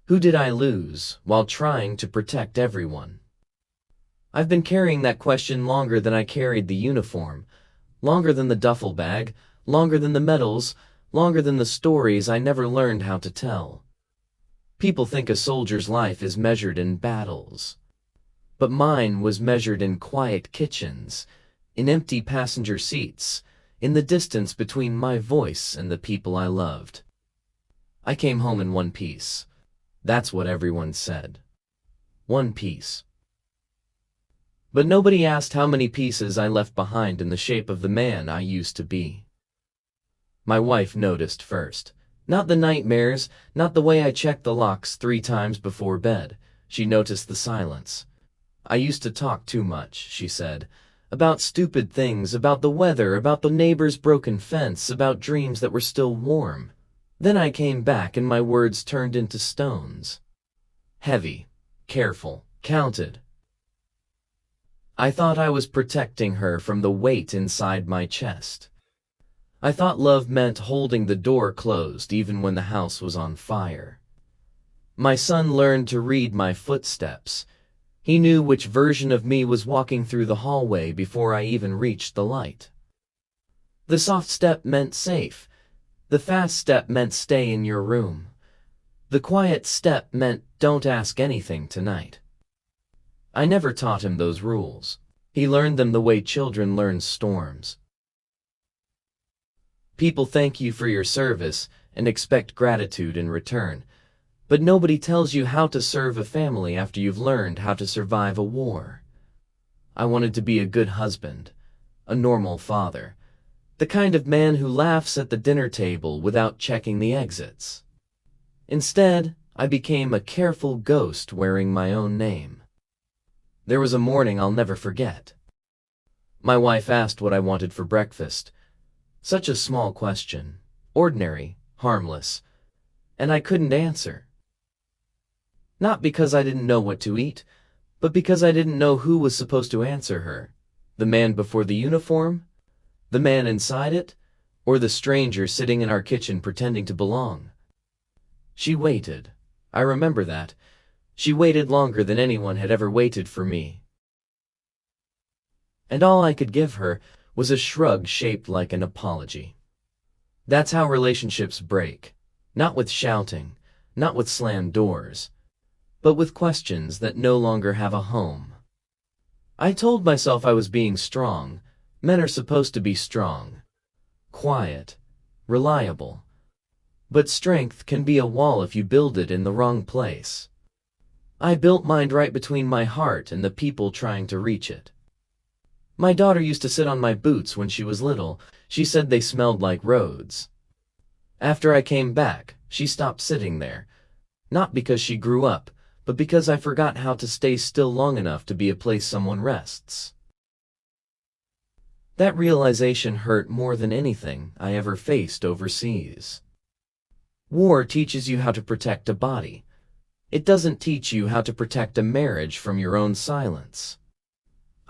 Who did I lose while trying to protect everyone? I've been carrying that question longer than I carried the uniform, longer than the duffel bag, longer than the medals, longer than the stories I never learned how to tell. People think a soldier's life is measured in battles. But mine was measured in quiet kitchens, in empty passenger seats, in the distance between my voice and the people I loved. I came home in one piece. That's what everyone said. One piece. But nobody asked how many pieces I left behind in the shape of the man I used to be. My wife noticed first. Not the nightmares, not the way I checked the locks 3 times before bed. She noticed the silence. I used to talk too much, she said, about stupid things, about the weather, about the neighbor's broken fence, about dreams that were still warm. Then I came back and my words turned into stones. Heavy, careful, counted. I thought I was protecting her from the weight inside my chest. I thought love meant holding the door closed even when the house was on fire. My son learned to read my footsteps. He knew which version of me was walking through the hallway before I even reached the light. The soft step meant safe. The fast step meant stay in your room. The quiet step meant don't ask anything tonight. I never taught him those rules. He learned them the way children learn storms. People thank you for your service and expect gratitude in return. But nobody tells you how to serve a family after you've learned how to survive a war. I wanted to be a good husband, a normal father, the kind of man who laughs at the dinner table without checking the exits. Instead, I became a careful ghost wearing my own name. There was a morning I'll never forget. My wife asked what I wanted for breakfast. Such a small question, ordinary, harmless, and I couldn't answer. Not because I didn't know what to eat, but because I didn't know who was supposed to answer her. The man before the uniform? The man inside it? Or the stranger sitting in our kitchen pretending to belong? She waited. I remember that. She waited longer than anyone had ever waited for me. And all I could give her was a shrug shaped like an apology. That's how relationships break. Not with shouting, not with slammed doors, but with questions that no longer have a home. I told myself I was being strong. Men are supposed to be strong, quiet, reliable. But strength can be a wall if you build it in the wrong place. I built mine right between my heart and the people trying to reach it. My daughter used to sit on my boots when she was little. She said they smelled like roads. After I came back, she stopped sitting there. Not because she grew up, but because I forgot how to stay still long enough to be a place someone rests. That realization hurt more than anything I ever faced overseas. War teaches you how to protect a body. It doesn't teach you how to protect a marriage from your own silence.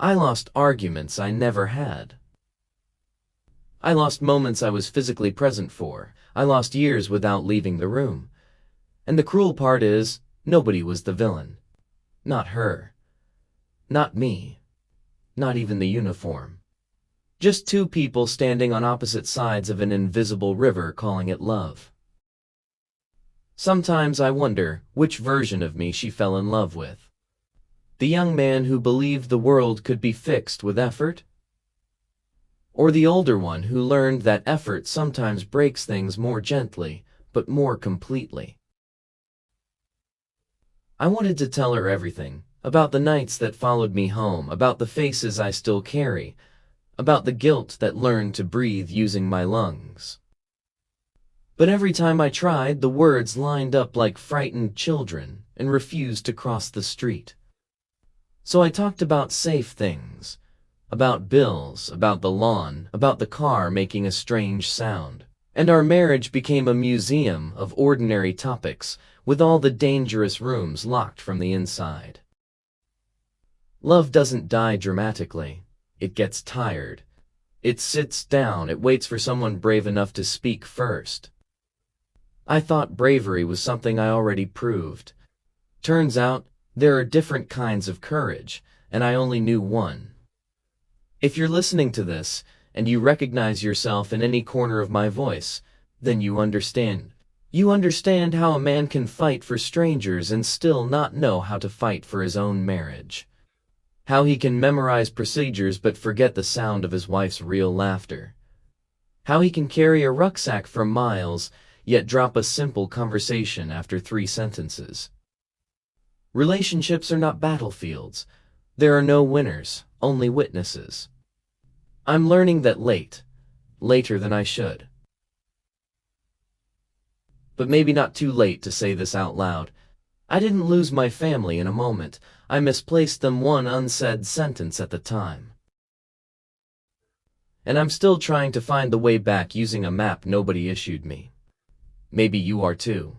I lost arguments I never had. I lost moments I was physically present for. I lost years without leaving the room. And the cruel part is, nobody was the villain. Not her. Not me. Not even the uniform. Just 2 people standing on opposite sides of an invisible river calling it love. Sometimes I wonder which version of me she fell in love with. The young man who believed the world could be fixed with effort? Or the older one who learned that effort sometimes breaks things more gently, but more completely? I wanted to tell her everything, about the nights that followed me home, about the faces I still carry, about the guilt that learned to breathe using my lungs. But every time I tried, the words lined up like frightened children and refused to cross the street. So I talked about safe things, about bills, about the lawn, about the car making a strange sound. And our marriage became a museum of ordinary topics, with all the dangerous rooms locked from the inside. Love doesn't die dramatically. It gets tired. It sits down, it waits for someone brave enough to speak first. I thought bravery was something I already proved. Turns out, there are different kinds of courage, and I only knew one. If you're listening to this, and you recognize yourself in any corner of my voice, then you understand. You understand how a man can fight for strangers and still not know how to fight for his own marriage. How he can memorize procedures but forget the sound of his wife's real laughter. How he can carry a rucksack for miles, yet drop a simple conversation after 3 sentences. Relationships are not battlefields. There are no winners, only witnesses. I'm learning that later than I should. But maybe not too late to say this out loud. I didn't lose my family in a moment. I misplaced them one unsaid sentence at the time. And I'm still trying to find the way back using a map nobody issued me. Maybe you are too.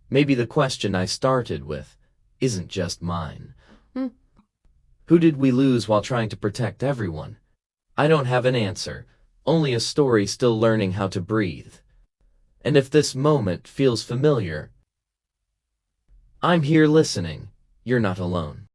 Maybe the question I started with isn't just mine. Who did we lose while trying to protect everyone? I don't have an answer, only a story still learning how to breathe. And if this moment feels familiar, I'm here listening. You're not alone.